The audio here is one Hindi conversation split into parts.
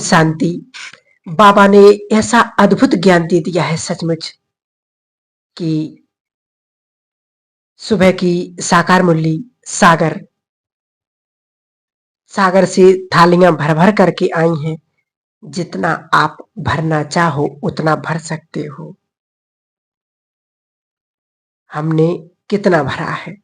शांति। बाबा ने ऐसा अद्भुत ज्ञान दे दिया है सचमुच कि सुबह की साकार मुरली सागर सागर से थालियां भर भर करके आई हैं। जितना आप भरना चाहो उतना भर सकते हो। हमने कितना भरा है,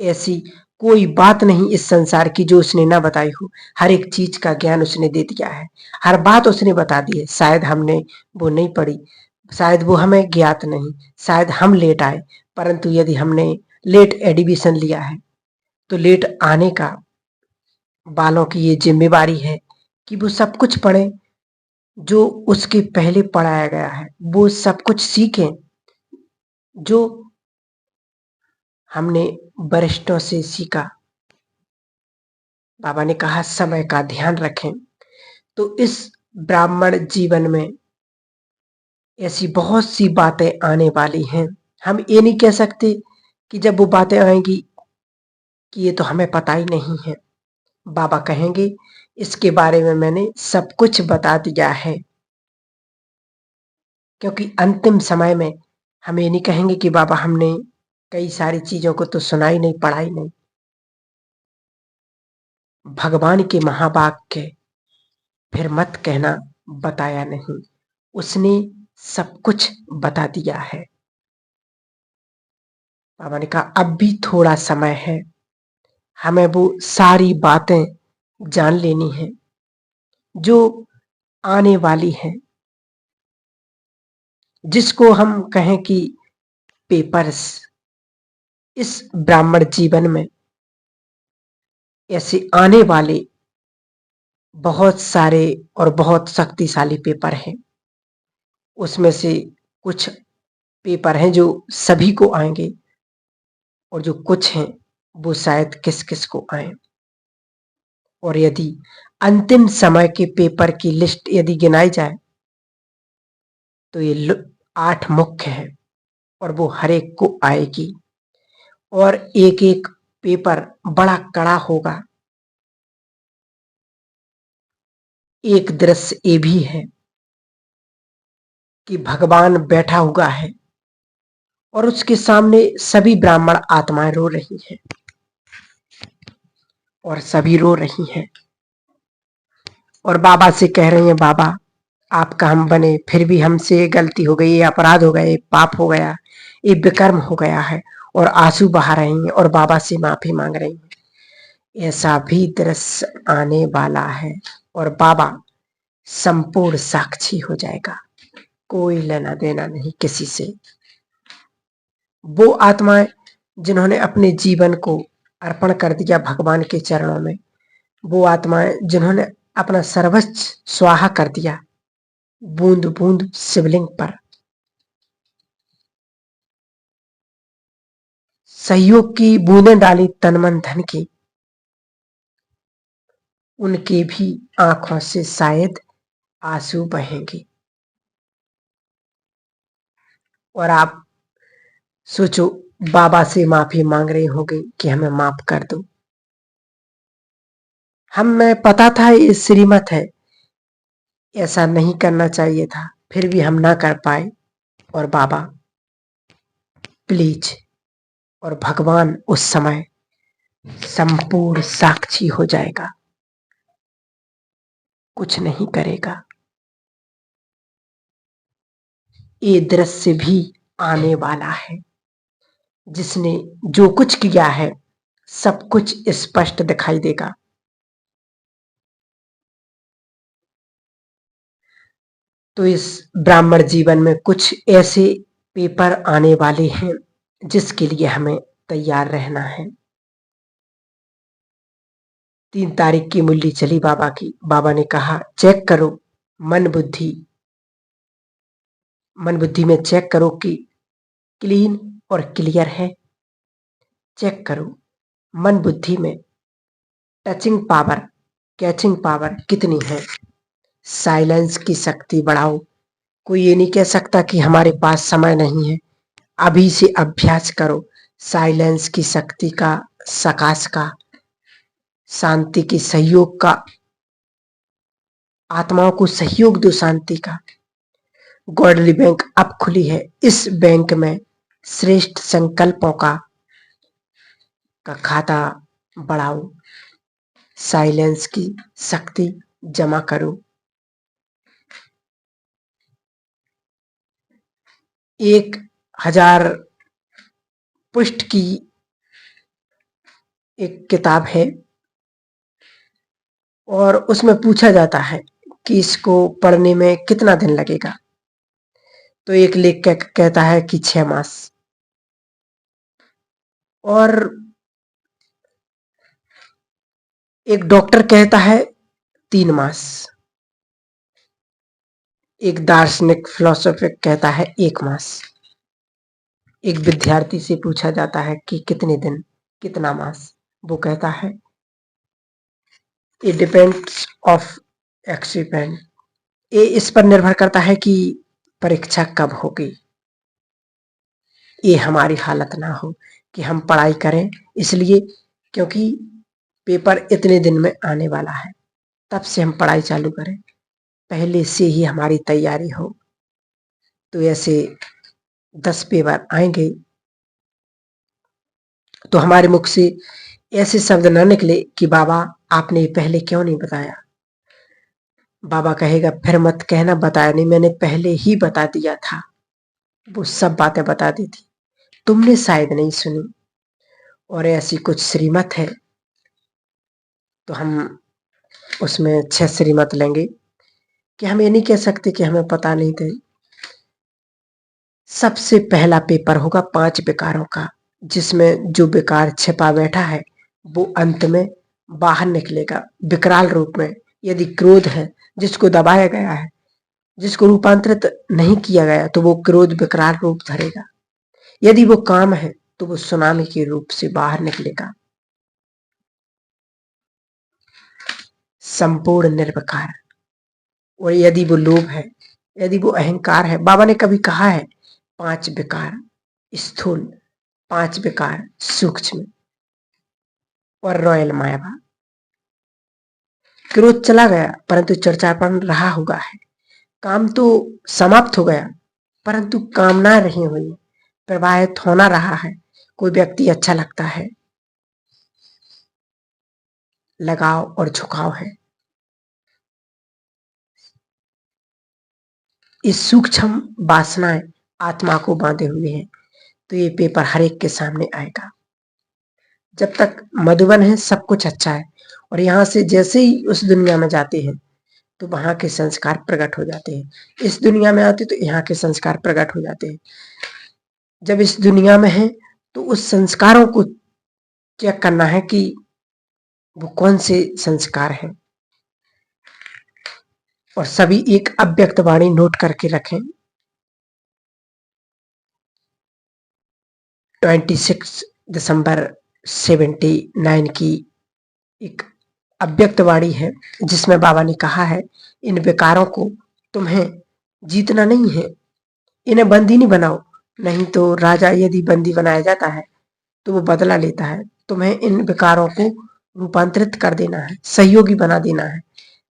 ऐसी कोई बात नहीं इस संसार की जो उसने ना बताई हो। हर एक चीज का ज्ञान उसने दे दिया है, हर बात उसने बता दी है। शायद हमने वो नहीं पढ़ी, शायद वो हमें ज्ञात नहीं, शायद हम लेट आए। परंतु यदि हमने लेट एडमिशन लिया है तो लेट आने का वालों की ये जिम्मेवारी है कि वो सब कुछ पढ़े जो उसके पहले पढ़ाया गया है, वो सब कुछ सीखें जो हमने वरिष्ठों से सीखा। बाबा ने कहा समय का ध्यान रखें। तो इस ब्राह्मण जीवन में ऐसी बहुत सी बातें आने वाली हैं। हम ये नहीं कह सकते कि जब वो बातें आएंगी कि ये तो हमें पता ही नहीं है। बाबा कहेंगे इसके बारे में मैंने सब कुछ बता दिया है, क्योंकि अंतिम समय में हम ये नहीं कहेंगे कि बाबा हमने कई सारी चीजों को तो सुना ही नहीं, पढ़ा ही नहीं। भगवान के महावाक्य फिर मत कहना बताया नहीं, उसने सब कुछ बता दिया है। बाबा ने कहा अब भी थोड़ा समय है, हमें वो सारी बातें जान लेनी है जो आने वाली हैं, जिसको हम कहें कि पेपर्स। इस ब्राह्मण जीवन में ऐसे आने वाले बहुत सारे और बहुत शक्तिशाली पेपर हैं। उसमें से कुछ पेपर हैं जो सभी को आएंगे और जो कुछ हैं वो शायद किस किस को आए। और यदि अंतिम समय के पेपर की लिस्ट यदि गिनाई जाए तो ये 8 मुख्य है और वो हर एक को आएगी। और एक एक पेपर बड़ा कड़ा होगा। एक दृश्य ये भी है कि भगवान बैठा हुआ है और उसके सामने सभी ब्राह्मण आत्माएं रो रही हैं और सभी रो रही हैं और बाबा से कह रही हैं बाबा आपका हम बने, फिर भी हमसे गलती हो गई, ये अपराध हो गया, ये पाप हो गया, ये विकर्म हो गया है। और आंसू बहा रही हैं और बाबा से माफी मांग रही हैं। ऐसा भी दृश्य आने वाला है और बाबा संपूर्ण साक्षी हो जाएगा, कोई लेना देना नहीं किसी से। वो आत्माएं जिन्होंने अपने जीवन को अर्पण कर दिया भगवान के चरणों में, वो आत्माएं जिन्होंने अपना सर्वस्व स्वाहा कर दिया बूंद बूंद शिवलिंग पर, सहयोग की बूंदें डाली तन मन धन की, उनके भी आंखों से शायद आंसू बहेंगे। और आप सोचो बाबा से माफी मांग रही होगी कि हमें माफ कर दो। हमें पता था ये श्रीमत है, ऐसा नहीं करना चाहिए था, फिर भी हम ना कर पाए। और बाबा प्लीज, और भगवान उस समय संपूर्ण साक्षी हो जाएगा, कुछ नहीं करेगा। ये दृश्य भी आने वाला है। जिसने जो कुछ किया है सब कुछ स्पष्ट दिखाई देगा। तो इस ब्राह्मण जीवन में कुछ ऐसे पेपर आने वाले हैं जिसके लिए हमें तैयार रहना है। 3 तारीख की मुरली चली बाबा की। बाबा ने कहा चेक करो मन बुद्धि, मन बुद्धि में चेक करो कि क्लीन और क्लियर है। चेक करो मन बुद्धि में टचिंग पावर, कैचिंग पावर कितनी है। साइलेंस की शक्ति बढ़ाओ। कोई ये नहीं कह सकता कि हमारे पास समय नहीं है। अभी से अभ्यास करो साइलेंस की शक्ति का, सकाश का, शांति की, सहयोग का। आत्माओं को सहयोग दो शांति का। गॉडली बैंक अब खुली है। इस बैंक में श्रेष्ठ संकल्पों का खाता बढ़ाओ। साइलेंस की शक्ति जमा करो। 1000 पृष्ठ की एक किताब है और उसमें पूछा जाता है कि इसको पढ़ने में कितना दिन लगेगा। तो एक लेखक कहता है कि 6 मास, और एक डॉक्टर कहता है 3 मास, एक दार्शनिक फिलोसोफर कहता है 1 मास। एक विद्यार्थी से पूछा जाता है कि कितने दिन, कितना मास, वो कहता है इट डिपेंड्स ऑफ एक्सीपेंट। ये इस पर निर्भर करता है कि परीक्षा कब होगी। ये हमारी हालत ना हो कि हम पढ़ाई करें इसलिए क्योंकि पेपर इतने दिन में आने वाला है, तब से हम पढ़ाई चालू करें, पहले से ही हमारी तैयारी हो। तो ऐसे 10 पेपर आएंगे तो हमारे मुख से ऐसे शब्द न निकले कि बाबा आपने पहले क्यों नहीं बताया। बाबा कहेगा फिर मत कहना बताया नहीं, मैंने पहले ही बता दिया था। वो सब बातें बता दी थी, तुमने शायद नहीं सुनी। और ऐसी कुछ श्रीमत है तो हम उसमें 6 श्रीमत लेंगे कि हम ये नहीं कह सकते कि हमें पता नहीं थे। सबसे पहला पेपर होगा 5 विकारों का, जिसमें जो विकार छिपा बैठा है वो अंत में बाहर निकलेगा विकराल रूप में। यदि क्रोध है जिसको दबाया गया है, जिसको रूपांतरित नहीं किया गया, तो वो क्रोध विकराल रूप धरेगा। यदि वो काम है तो वो सुनामी के रूप से बाहर निकलेगा, संपूर्ण निर्विकार। और यदि वो लोभ है, यदि वो अहंकार है, बाबा ने कभी कहा है 5 विकार स्थूल, 5 विकार सूक्ष्म और रॉयल मायावा। क्रोध चला गया परंतु चर्चापन रहा हुआ है। काम तो समाप्त हो गया परंतु कामना रही हुई, प्रवाहित होना रहा है। कोई व्यक्ति अच्छा लगता है, लगाव और झुकाव है। इस सूक्ष्म वासनाएं आत्मा को बांधे हुए हैं। तो ये पेपर हर एक के सामने आएगा। जब तक मधुबन है सब कुछ अच्छा है, और यहाँ से जैसे ही उस दुनिया में जाते हैं तो वहां के संस्कार प्रकट हो जाते हैं। इस दुनिया में आते तो यहाँ के संस्कार प्रकट हो जाते हैं। जब इस दुनिया में है तो उस संस्कारों को चेक करना है कि वो कौन से संस्कार हैं, और सभी एक अव्यक्त वाणी नोट करके रखें। 26 दिसंबर 79 की एक अव्यक्त वाणी है जिसमें बाबा ने कहा है इन विकारों को तुम्हें जीतना नहीं है, इन्हें बंदी नहीं बनाओ। नहीं तो राजा यदि बंदी बनाया जाता है तो वो बदला लेता है। तुम्हें इन विकारों को रूपांतरित कर देना है, सहयोगी बना देना है।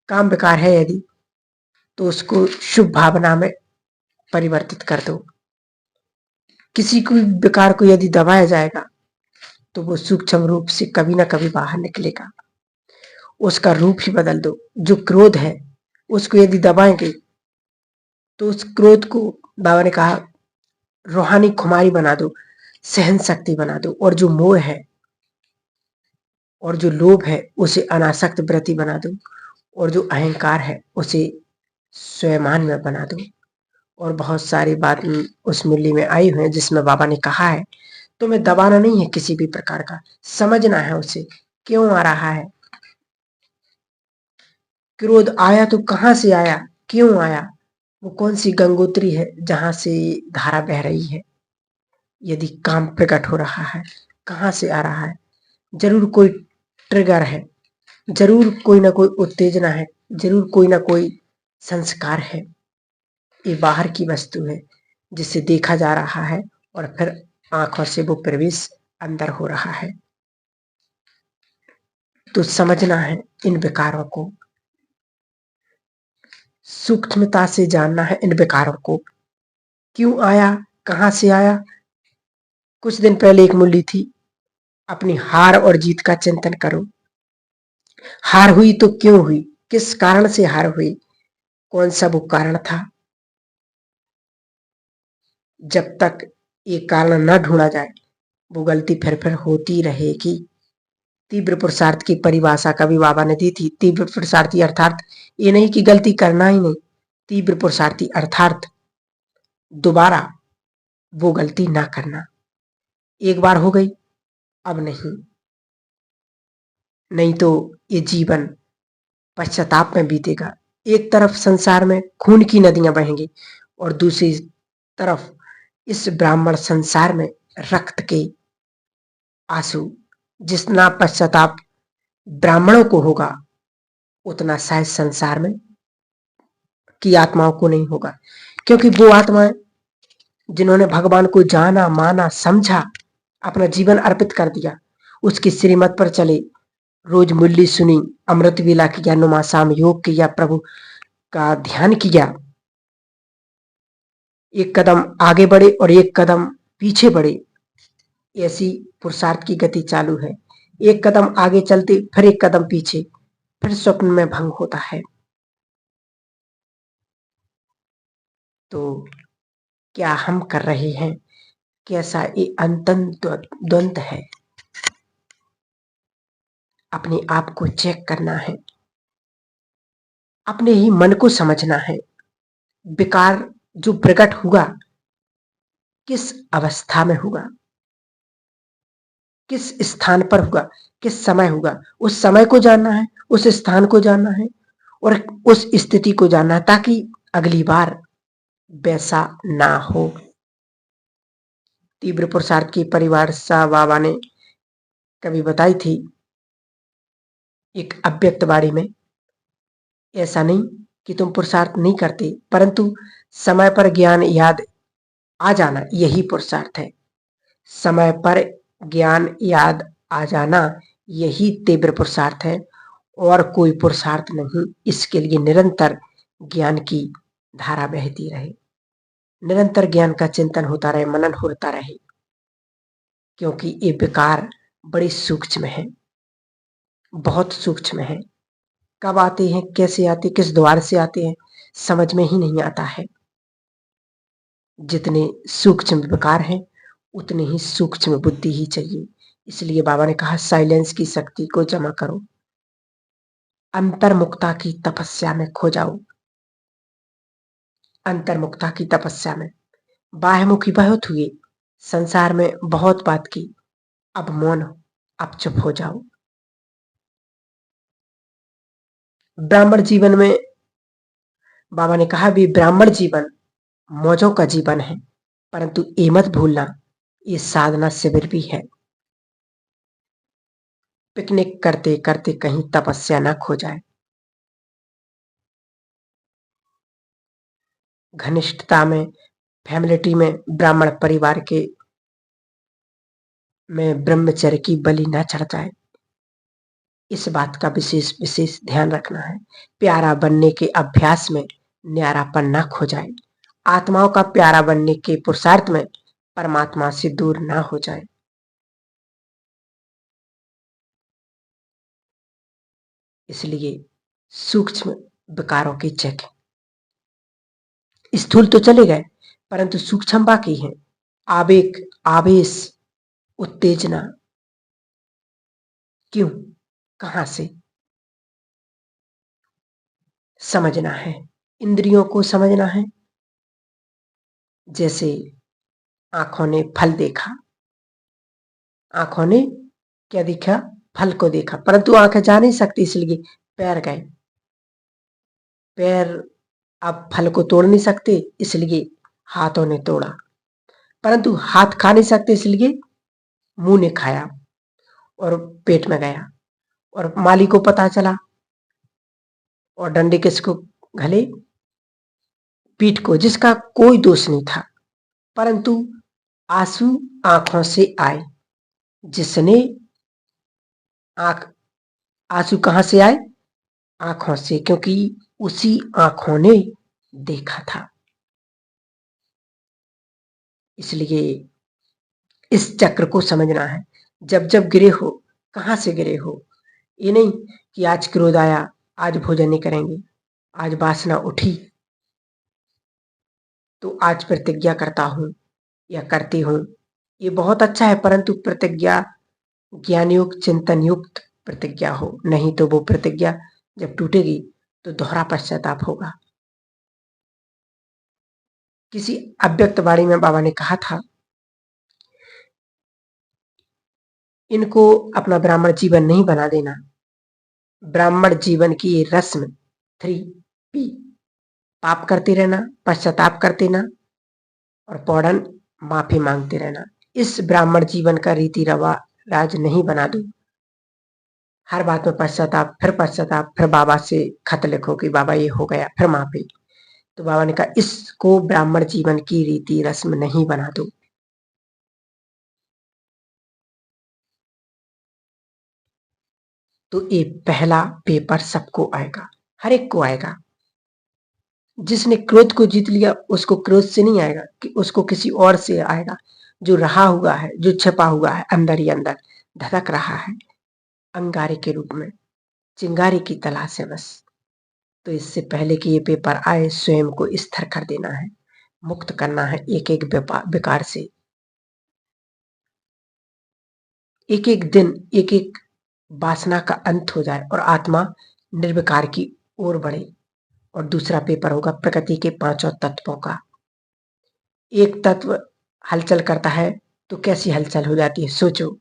काम विकार है यदि तो उसको शुभ भावना में परिवर्तित कर दो। किसी को विकार को यदि दबाया जाएगा तो वो सूक्ष्म रूप से कभी ना कभी बाहर निकलेगा। उसका रूप ही बदल दो। जो क्रोध है उसको यदि दबाएंगे तो उस क्रोध को बाबा ने कहा रूहानी खुमारी बना दो, सहन शक्ति बना दो। और जो मोह है और जो लोभ है उसे अनासक्त वृत्ति बना दो, और जो अहंकार है उसे स्वयमान में बना दो। और बहुत सारी बात उस मुरली में आई हुई है जिसमें बाबा ने कहा है तुम्हें दबाना नहीं है किसी भी प्रकार का, समझना है उसे क्यों आ रहा है। क्रोध आया तो कहां से आया, क्यों आया, वो कौन सी गंगोत्री है जहां से धारा बह रही है। यदि काम प्रकट हो रहा है कहां से आ रहा है, जरूर कोई ट्रिगर है, जरूर कोई ना कोई उत्तेजना है, जरूर कोई ना कोई संस्कार है। ये बाहर की वस्तु है जिसे देखा जा रहा है और फिर आंखों से वो प्रवेश अंदर हो रहा है। तो समझना है इन विकारों को। सूक्ष्मता से जानना है इन विकारों को। क्यों आया, कहां से आया। कुछ दिन पहले एक मूल्य थी, अपनी हार और जीत का चिंतन करो। हार हुई तो क्यों हुई, किस कारण से हार हुई, कौन सा वो कारण था। जब तक ये कारण न ढूंढा जाए वो गलती फिर होती रहेगी। तीव्र पुरुषार्थ की परिभाषा कभी बाबा ने दी थी। तीव्र पुरुषार्थी अर्थात ये नहीं कि गलती करना ही नहीं, तीव्र पुरुषार्थी अर्थात दोबारा वो गलती ना करना। एक बार हो गई, अब नहीं, नहीं तो ये जीवन पश्चाताप में बीतेगा। एक तरफ संसार में खून की नदियां बहेंगी और दूसरी तरफ इस ब्राह्मण संसार में रक्त के आंसू। जितना पश्चाताप ब्राह्मणों को होगा उतना शायद संसार में की आत्माओं को नहीं होगा, क्योंकि वो आत्माएं जिन्होंने भगवान को जाना, माना, समझा, अपना जीवन अर्पित कर दिया, उसकी श्रीमत पर चले, रोज मुरली सुनी, अमृत वेला किया, नुमा शाम योग किया, प्रभु का ध्यान किया, एक कदम आगे बढ़े और एक कदम पीछे बढ़े, ऐसी पुरुषार्थ की गति चालू है। एक कदम आगे चलते फिर एक कदम पीछे, फिर स्वप्न में भंग होता है। तो क्या हम कर रहे हैं, कैसा ये अंतन द्वंद है, अपने आप को चेक करना है, अपने ही मन को समझना है। विकार जो प्रकट हुआ किस अवस्था में हुआ, किस स्थान पर हुआ, किस समय हुआ, उस समय को जानना है, उस स्थान को जानना है और उस स्थिति को जानना है, ताकि अगली बार वैसा ना हो। तीव्र पुरुषार्थ की परिभाषा बाबा ने कभी बताई थी एक अव्यक्त वाणी में। ऐसा नहीं कि तुम पुरुषार्थ नहीं करते, परंतु समय पर ज्ञान याद आ जाना यही पुरुषार्थ है। समय पर ज्ञान याद आ जाना यही तीव्र पुरुषार्थ है और कोई पुरुषार्थ नहीं। इसके लिए निरंतर ज्ञान की धारा बहती रहे, निरंतर ज्ञान का चिंतन होता रहे, मनन होता रहे, क्योंकि ये विकार बड़ी सूक्ष्म है, बहुत सूक्ष्म है। कब आते हैं, कैसे आते, किस द्वार से आते हैं, समझ में ही नहीं आता है। जितने सूक्ष्म विकार हैं उतनी ही सूक्ष्म बुद्धि ही चाहिए। इसलिए बाबा ने कहा साइलेंस की शक्ति को जमा करो, अंतर्मुक्ता की तपस्या में खो जाओ। अंतर्मुक्ता की तपस्या में बाह्यमुखी बहुत हुए, संसार में बहुत बात की, अब मौन, अब चुप हो जाओ। ब्राह्मण जीवन में बाबा ने कहा भी ब्राह्मण जीवन मौजों का जीवन है, परंतु ये मत भूलना ये साधना शिविर भी है। पिकनिक करते करते कहीं तपस्या ना खो जाए। घनिष्ठता में, फैमिलिटी में, ब्राह्मण परिवार के में ब्रह्मचर्य की बलि ना चढ़ जाए, इस बात का विशेष विशेष ध्यान रखना है। प्यारा बनने के अभ्यास में न्यारापन ना खो जाए, आत्माओं का प्यारा बनने के पुरुषार्थ में परमात्मा से दूर ना हो जाए। इसलिए सूक्ष्म विकारों की चेक, स्थूल तो चले गए परंतु सूक्ष्म बाकी है। आवेग, आवेश, उत्तेजना, क्यों, कहां से समझना है, इंद्रियों को समझना है। जैसे आंखों ने फल देखा, आंखों ने क्या देखा, फल को देखा, परंतु आंखें जा नहीं सकती, इसलिए पैर गए। पैर अब फल को तोड़ नहीं सकते, इसलिए हाथों ने तोड़ा, परंतु हाथ खा नहीं सकते, इसलिए मुंह ने खाया और पेट में गया और माली को पता चला और डंडे किसको घले, पीठ को, जिसका कोई दोष नहीं था, परंतु आंसू आंखों से आए। जिसने आंख, आंसू कहां से आए, आंखों से, क्योंकि उसी आंखों ने देखा था। इसलिए इस चक्र को समझना है। जब जब गिरे हो, कहां से गिरे हो, ये नहीं कि आज क्रोध आया, आज भोजन नहीं करेंगे, आज वासना उठी तो आज प्रतिज्ञा करता हूं या करती हूं। ये बहुत अच्छा है, परंतु प्रतिज्ञा ज्ञान युक्त चिंतन युक्त प्रतिज्ञा हो, नहीं तो वो प्रतिज्ञा जब टूटेगी तो दोहरा पश्चाताप होगा। किसी अव्यक्त वाणी में बाबा ने कहा था, इनको अपना ब्राह्मण जीवन नहीं बना देना। ब्राह्मण जीवन की ये रस्म 3P, पाप करते रहना, पश्चाताप करते रहना और पौड़न माफी मांगते रहना। इस ब्राह्मण जीवन का रीति रिवाज नहीं बना दो। हर बात में पश्चाताप, फिर बाबा से खत लिखो कि बाबा ये हो गया, फिर माफी। तो बाबा ने कहा इसको ब्राह्मण जीवन की रीति रस्म नहीं बना दो। तो ये पहला पेपर सबको आएगा, हर एक को आएगा। जिसने क्रोध को जीत लिया उसको क्रोध से नहीं आएगा, कि उसको किसी और से आएगा, जो रहा हुआ है, जो छिपा हुआ है, अंदर ही अंदर धड़क रहा है अंगारे के रूप में, चिंगारी की तलाश है बस। तो इससे पहले कि ये पेपर आए, स्वयं को स्थिर कर देना है, मुक्त करना है एक एक विकार से। एक एक दिन, एक एक वासना का अंत हो जाए और आत्मा निर्विकार की ओर बढ़े। और दूसरा पेपर होगा प्रकृति के पांचों तत्वों का। एक तत्व हलचल करता है तो कैसी हलचल हो जाती है, सोचो।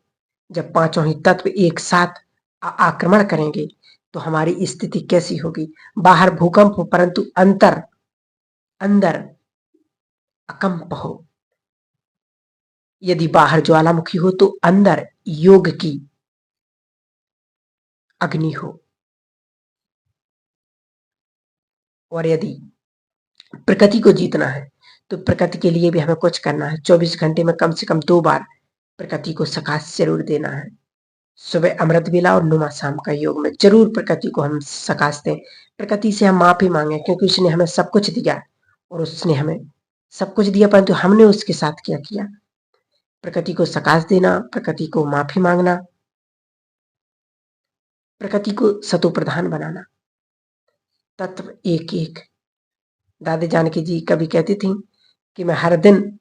जब पांचों ही तत्व एक साथ आक्रमण करेंगे तो हमारी स्थिति कैसी होगी। बाहर भूकंप हो परंतु अंदर अकंप हो। यदि बाहर ज्वालामुखी हो तो अंदर योग की अग्नि हो। और यदि प्रकृति को जीतना है तो प्रकृति के लिए भी हमें कुछ करना है। 24 घंटे में कम से कम 2 बार प्रकृति को सकाश जरूर देना है। सुबह अमृत वेला और नुमा शाम का योग में जरूर प्रकृति को हम सकाश दें। प्रकृति से हम माफी मांगे, क्योंकि उसने हमें सब कुछ दिया और उसने हमें सब कुछ दिया, परंतु हमने उसके साथ क्या किया। प्रकृति को सकाश देना, प्रकृति को माफी मांगना, प्रकृति को सतो प्रधान बनाना। तत्व एक एक। दादी जानकी जी कभी कहती थी कि मैं हर दिन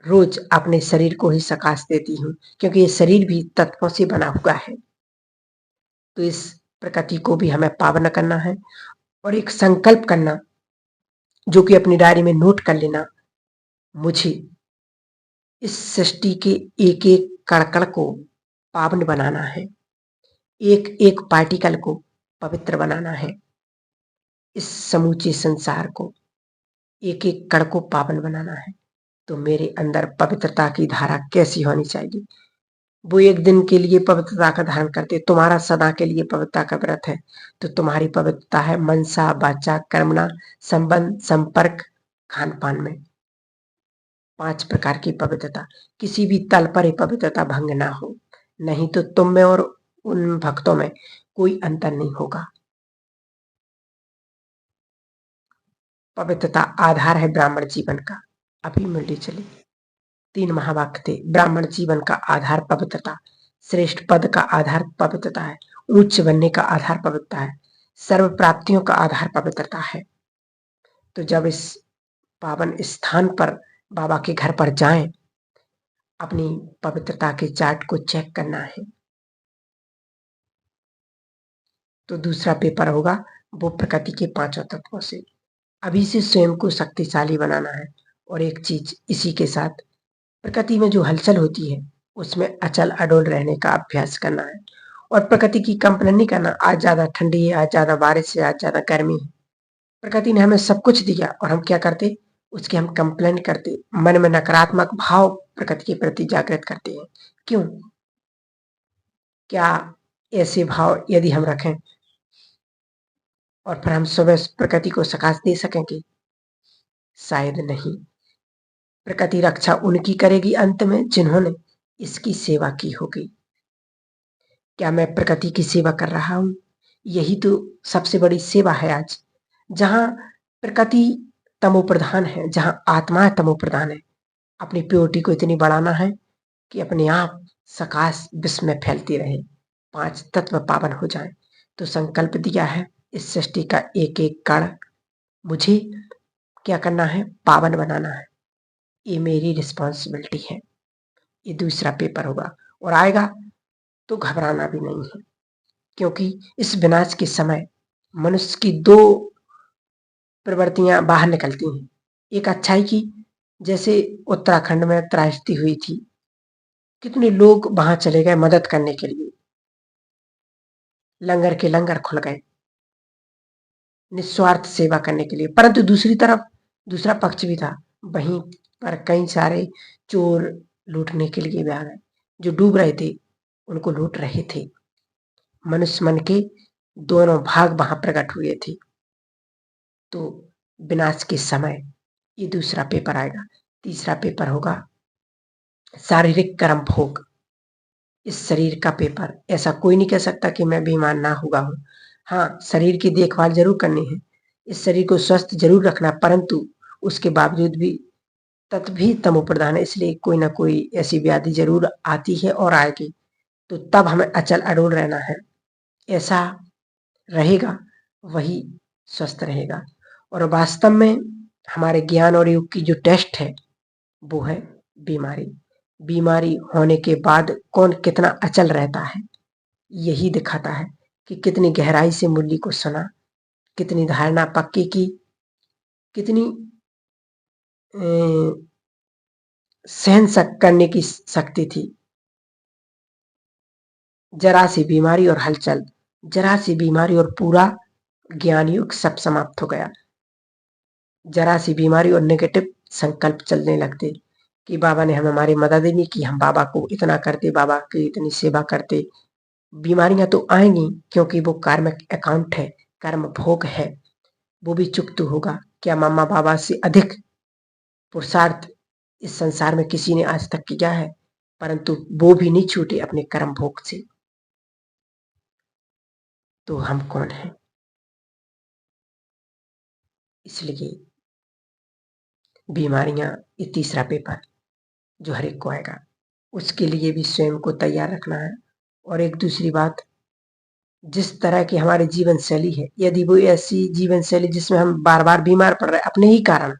रोज अपने शरीर को ही सकाश देती हूँ, क्योंकि ये शरीर भी तत्वों से बना हुआ है। तो इस प्रकृति को भी हमें पावन करना है और एक संकल्प करना, जो कि अपनी डायरी में नोट कर लेना, मुझे इस सृष्टि के एक एक कण को पावन बनाना है, एक एक पार्टिकल को पवित्र बनाना है, इस समूचे संसार को एक एक कण को पावन बनाना है। तो मेरे अंदर पवित्रता की धारा कैसी होनी चाहिए। वो एक दिन के लिए पवित्रता का धारण करते, तुम्हारा सदा के लिए पवित्रता का व्रत है। तो तुम्हारी पवित्रता है मनसा वाचा कर्मणा संबंध संपर्क खान पान में। 5 प्रकार की पवित्रता, किसी भी तल पर ये पवित्रता भंग ना हो, नहीं तो तुम में और उन भक्तों में कोई अंतर नहीं होगा। पवित्रता आधार है ब्राह्मण जीवन का। अभी मुंडी चली। 3 महावाक्य थे। ब्राह्मण जीवन का आधार पवित्रता, श्रेष्ठ पद का आधार पवित्रता है, उच्च बनने का आधार पवित्रता है, सर्व प्राप्तियों का आधार पवित्रता है। तो जब इस पावन स्थान पर बाबा के घर पर जाएं, अपनी पवित्रता के चार्ट को चेक करना है। तो दूसरा पेपर होगा वो प्रकृति के 5 तत्वों से। अभी से स्वयं को शक्तिशाली बनाना है। और एक चीज इसी के साथ, प्रकृति में जो हलचल होती है उसमें अचल अडोल रहने का अभ्यास करना है। और प्रकृति की कंप्लेन नहीं करना, आज ज्यादा ठंडी है, आज ज्यादा बारिश है, आज ज्यादा गर्मी है। प्रकृति ने हमें सब कुछ दिया और हम क्या करते, उसके हम कंप्लेन करते, मन में नकारात्मक भाव प्रकृति के प्रति जागृत करते हैं। क्यों? क्या ऐसे भाव यदि हम रखें और फिर हम सुबह प्रकृति को सकाश दे सकेंगे? शायद नहीं। प्रकृति रक्षा उनकी करेगी अंत में जिन्होंने इसकी सेवा की होगी। क्या मैं प्रकृति की सेवा कर रहा हूं? यही तो सबसे बड़ी सेवा है आज। जहाँ प्रकृति तमोप्रधान है, जहाँ आत्मा तमोप्रधान है, अपनी प्योरिटी को इतनी बढ़ाना है कि अपने आप सकाश विश्व में फैलती रहे, 5 तत्व पावन हो जाएं। तो संकल्प दिया है इस सृष्टि का एक एक कण मुझे क्या करना है, पावन बनाना है। ये मेरी रिस्पॉन्सिबिलिटी है। ये दूसरा पेपर होगा और आएगा तो घबराना भी नहीं है, क्योंकि इस विनाश के समय मनुष्य की 2 प्रवृत्तियां बाहर निकलती हैं। एक अच्छाई की, जैसे उत्तराखंड में त्रासदी हुई थी, कितने लोग वहां चले गए मदद करने के लिए, लंगर के लंगर खुल गए निस्वार्थ सेवा करने के लिए। परंतु दूसरी तरफ दूसरा पक्ष भी था, वहीं पर कई सारे चोर लूटने के लिए भी आ गए, जो डूब रहे थे उनको लूट रहे थे। मनुष्य मन के दोनों भाग वहां प्रकट हुए थे। तो विनाश के समय ये दूसरा पेपर आएगा। तीसरा पेपर होगा शारीरिक कर्म भोग। इस शरीर का पेपर ऐसा कोई नहीं कह सकता कि मैं बीमार ना हुआ हूं। हाँ, शरीर की देखभाल जरूर करनी है, इस शरीर को स्वस्थ जरूर रखना, परंतु उसके बावजूद भी तत्व भी तमोप्रधान है, इसलिए कोई ना कोई ऐसी व्याधि जरूर आती है और आएगी। तो तब हमें अचल अडोल रहना है। ऐसा रहेगा वही स्वस्थ रहेगा। और वास्तव में हमारे ज्ञान और योग की जो टेस्ट है वो है बीमारी। बीमारी होने के बाद कौन कितना अचल रहता है, यही दिखाता है कि कितनी गहराई से मूल्य को सुना, कितनी धारणा पक्की की, कितनी सहन करने की शक्ति थी। जरा सी बीमारी और हलचल, जरा सी बीमारी और पूरा ज्ञान युग सब समाप्त हो गया। जरा सी बीमारी और नेगेटिव संकल्प चलने लगते कि बाबा ने हम हमारी मदद ही नहीं की, हम बाबा को इतना करते, बाबा की इतनी सेवा करते। बीमारियां तो आएंगी क्योंकि वो कार्मिक अकाउंट है, कर्म भोग है, वो भी चुकता होगा। क्या मम्मा बाबा से अधिक पुरुषार्थ इस संसार में किसी ने आज तक किया है? परंतु वो भी नहीं छूटे अपने कर्म भोग से। तो हम कौन हैं? इसलिए बीमारियां ये तीसरा पेपर जो हर एक को आएगा, उसके लिए भी स्वयं को तैयार रखना है। और एक दूसरी बात, जिस तरह की हमारी जीवन शैली है, यदि वो ऐसी जीवन शैली जिसमें हम बार बार बीमार पड़ रहे अपने ही कारण,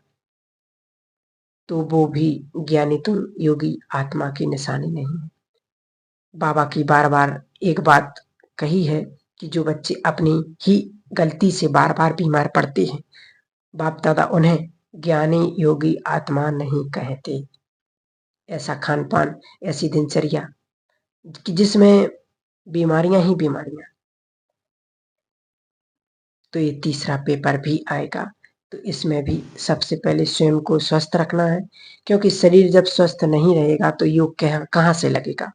तो वो भी ज्ञानी तो योगी आत्मा की निशानी नहीं है। बाबा की बार बार एक बात कही है कि जो बच्चे अपनी ही गलती से बार बार बीमार पड़ते हैं, बाप दादा उन्हें ज्ञानी योगी आत्मा नहीं कहते। ऐसा खान पान, ऐसी दिनचर्या कि जिसमें बीमारियां ही बीमारियां। तो ये तीसरा पेपर भी आएगा। तो इसमें भी सबसे पहले स्वयं को स्वस्थ रखना है, क्योंकि शरीर जब स्वस्थ नहीं रहेगा तो योग कहाँ से लगेगा।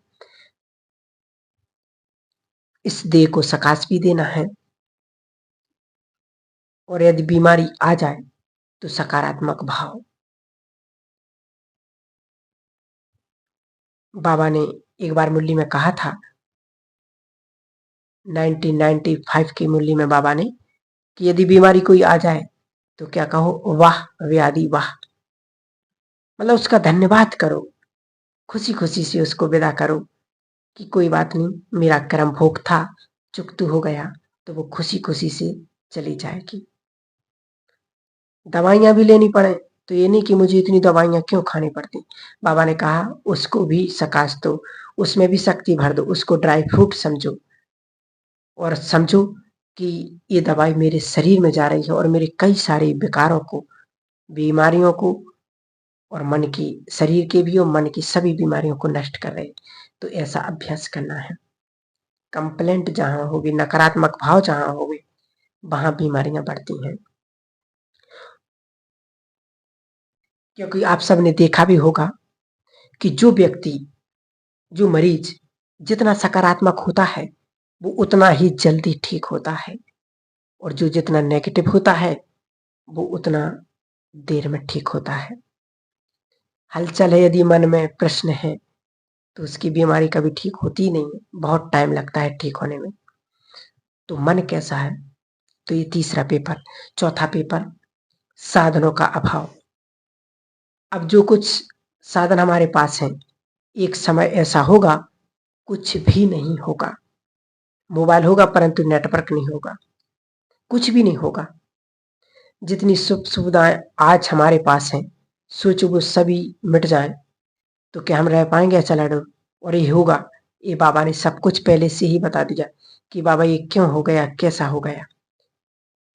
इस देह को सकाश भी देना है, और यदि बीमारी आ जाए तो सकारात्मक भाव। बाबा ने एक बार मुरली में कहा था, 1995 की मुरली में बाबा ने, कि यदि बीमारी कोई आ जाए तो क्या कहो, वाह व्याधि वाह। मतलब उसका धन्यवाद करो, खुशी खुशी से उसको विदा करो कि कोई बात नहीं, मेरा कर्म भोग था, चुकतू हो गया, तो वो खुशी खुशी से चली जाएगी। दवाइयां भी लेनी पड़े तो ये नहीं कि मुझे इतनी दवाइयां क्यों खानी पड़ती। बाबा ने कहा उसको भी सकाश दो, उसमें भी शक्ति भर दो, उसको ड्राई फ्रूट समझो, और समझो कि ये दवाई मेरे शरीर में जा रही है और मेरे कई सारे विकारों को, बीमारियों को, और मन की, शरीर के भी और मन की सभी बीमारियों को नष्ट कर रहे। तो ऐसा अभ्यास करना है। कंप्लेंट जहां होगी, नकारात्मक भाव जहां होंगे, वहां बीमारियां बढ़ती हैं। क्योंकि आप सबने देखा भी होगा कि जो व्यक्ति, जो मरीज जितना सकारात्मक होता है वो उतना ही जल्दी ठीक होता है, और जो जितना नेगेटिव होता है वो उतना देर में ठीक होता है। हलचल है, यदि मन में प्रश्न है तो उसकी बीमारी कभी ठीक होती ही नहीं है, बहुत टाइम लगता है ठीक होने में। तो मन कैसा है? तो ये तीसरा पेपर। चौथा पेपर, साधनों का अभाव। अब जो कुछ साधन हमारे पास हैं, एक समय ऐसा होगा कुछ भी नहीं होगा। मोबाइल होगा परंतु नेटवर्क नहीं होगा, कुछ भी नहीं होगा। जितनी सुख सुविधाएं आज हमारे पास हैं, सोचो वो सभी मिट जाएं तो क्या हम रह पाएंगे? ऐसा लड़ो और ये होगा, ये बाबा ने सब कुछ पहले से ही बता दिया कि बाबा ये क्यों हो गया, कैसा हो गया।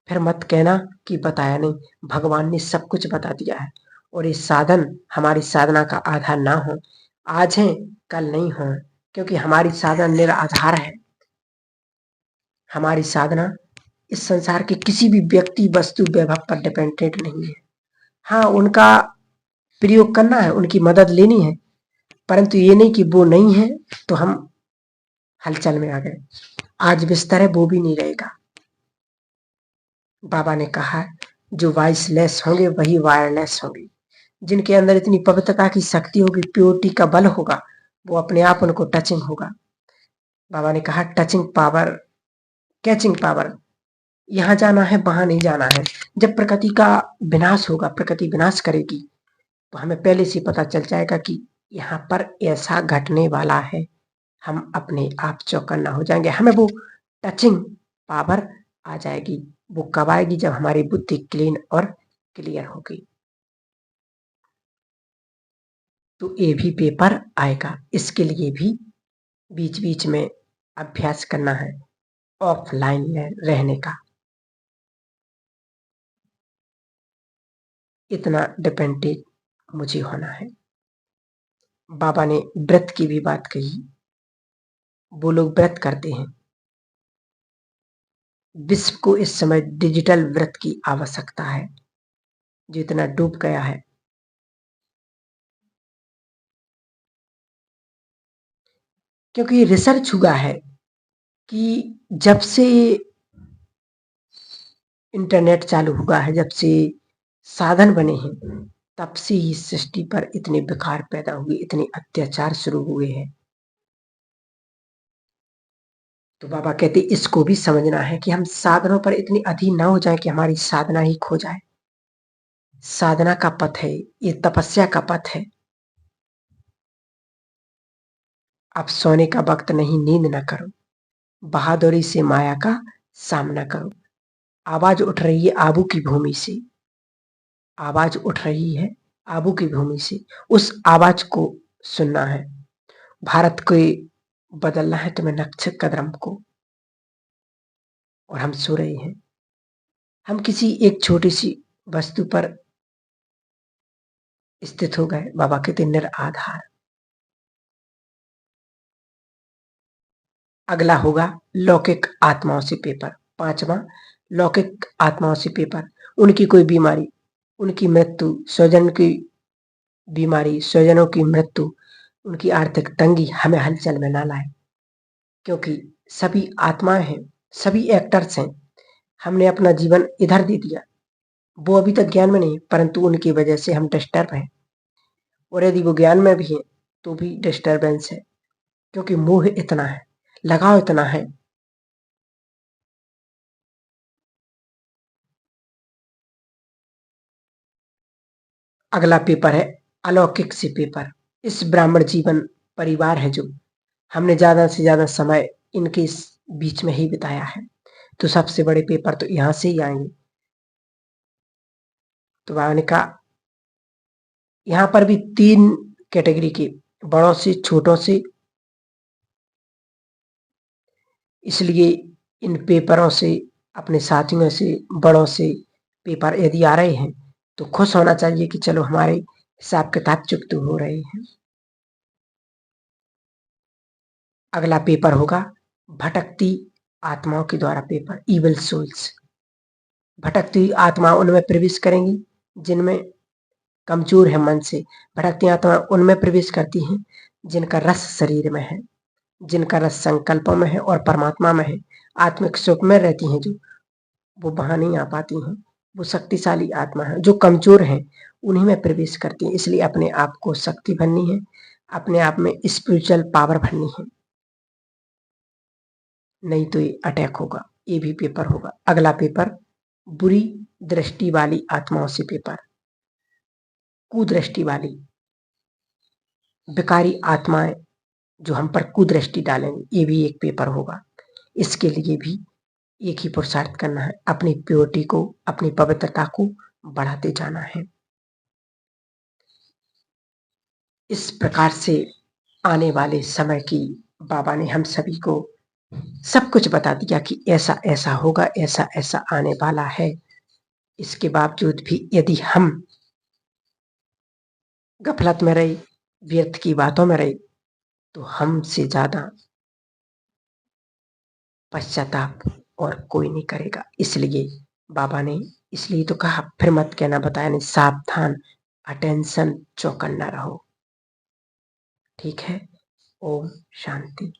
फिर मत कहना कि बताया नहीं, भगवान ने सब कुछ बता दिया है। और ये साधन हमारी साधना का आधार ना हो, आज है कल नहीं हो, क्योंकि हमारी साधना निराधार है। हमारी साधना इस संसार के किसी भी व्यक्ति, वस्तु, वैभव पर डिपेंडेंट नहीं है। हाँ, उनका प्रयोग करना है, उनकी मदद लेनी है, परंतु ये नहीं कि वो नहीं है तो हम हलचल में आ गए। आज बिस्तर है, वो भी नहीं रहेगा। बाबा ने कहा जो वॉइसलेस होंगे वही वायरलेस होंगे। जिनके अंदर इतनी पवित्रता की शक्ति होगी, प्योरिटी का बल होगा, वो अपने आप उनको टचिंग होगा। बाबा ने कहा टचिंग पावर, कैचिंग पावर, यहाँ जाना है वहां नहीं जाना है। जब प्रकृति का विनाश होगा, प्रकृति विनाश करेगी, तो हमें पहले से पता चल जाएगा कि यहाँ पर ऐसा घटने वाला है। हम अपने आप चौकन्ना हो जाएंगे, हमें वो टचिंग पावर आ जाएगी। वो कब आएगी? जब हमारी बुद्धि क्लीन और क्लियर होगी। तो ये भी पेपर आएगा, इसके लिए भी बीच बीच में अभ्यास करना है, ऑफलाइन रहने का। इतना डिपेंडेंट मुझे होना है। बाबा ने व्रत की भी बात कही। वो लोग व्रत करते हैं। विश्व को इस समय डिजिटल व्रत की आवश्यकता है, जो इतना डूब गया है। क्योंकि रिसर्च हुआ है कि जब से इंटरनेट चालू हुआ है, जब से साधन बने हैं, तब से ही सृष्टि पर इतने विकार पैदा हुए, इतने अत्याचार शुरू हुए हैं। तो बाबा कहते इसको भी समझना है कि हम साधनों पर इतनी अधीन ना हो जाए कि हमारी साधना ही खो जाए। साधना का पथ है, ये तपस्या का पथ है। अब सोने का वक्त नहीं, नींद ना करो, बहादुरी से माया का सामना करो। आवाज उठ रही है आबू की भूमि से, आवाज उठ रही है आबू की भूमि से, उस आवाज को सुनना है। भारत को बदलना है तुम्हें, नक्श कदम को। और हम सो रहे हैं, हम किसी एक छोटी सी वस्तु पर स्थित हो गए। बाबा कहते निराधार। अगला होगा लौकिक आत्माओं से पेपर। पांचवा, लौकिक आत्माओं से पेपर। उनकी कोई बीमारी, उनकी मृत्यु, स्वजन की बीमारी, स्वजनों की मृत्यु, उनकी आर्थिक तंगी हमें हलचल में ना लाए, क्योंकि सभी आत्माएं हैं, सभी एक्टर्स हैं। हमने अपना जीवन इधर दे दिया, वो अभी तक ज्ञान में नहीं, परंतु उनकी वजह से हम डिस्टर्ब हैं। और यदि वो ज्ञान में भी है तो भी डिस्टर्बेंस है, क्योंकि मोह इतना है, लगाव इतना है। अगला पेपर है अलौकिक से पेपर। इस ब्राह्मण जीवन परिवार है, जो हमने ज्यादा से ज्यादा समय इनके इस बीच में ही बिताया है, तो सबसे बड़े पेपर तो यहाँ से ही आएंगे। तो बाबा ने कहा यहाँ पर भी तीन कैटेगरी के, बड़ों से, छोटों से। इसलिए इन पेपरों से, अपने साथियों से, बड़ों से पेपर यदि आ रहे हैं तो खुश होना चाहिए कि चलो हमारे हिसाब किताब चुकते हो रहे हैं। अगला पेपर होगा भटकती आत्माओं के द्वारा पेपर, इविल सोल्स। भटकती आत्मा उनमें प्रवेश करेंगी जिनमें कमजोर है मन से। भटकती आत्मा उनमें प्रवेश करती हैं जिनका रस शरीर में है, जिनका रस संकल्पों में है और परमात्मा में है, आत्मिक सुख में रहती हैं, जो वो वहां नहीं आ पाती हैं। वो शक्तिशाली आत्मा है, जो कमजोर हैं उन्हीं में प्रवेश करती है। इसलिए अपने आप को शक्ति भरनी है, अपने आप में स्पिरिचुअल पावर भरनी है, नहीं तो ये अटैक होगा। ये भी पेपर होगा। अगला पेपर बुरी दृष्टि वाली आत्माओं से पेपर, कुदृष्टि वाली विकारी आत्माएं जो हम पर कुदृष्टि डालेंगे, ये भी एक पेपर होगा। इसके लिए भी एक ही पुरुषार्थ करना है, अपनी प्योरिटी को, अपनी पवित्रता को बढ़ाते जाना है। इस प्रकार से आने वाले समय की बाबा ने हम सभी को सब कुछ बता दिया कि ऐसा ऐसा होगा, ऐसा ऐसा आने वाला है। इसके बावजूद भी यदि हम गफलत में रहे, व्यर्थ की बातों में रहे, तो हमसे ज्यादा पश्चाताप और कोई नहीं करेगा। इसलिए बाबा ने इसलिए तो कहा, फिर मत कहना बताया नहीं, सावधान, अटेंशन, चौकन्ना रहो। ठीक है। ओम शांति।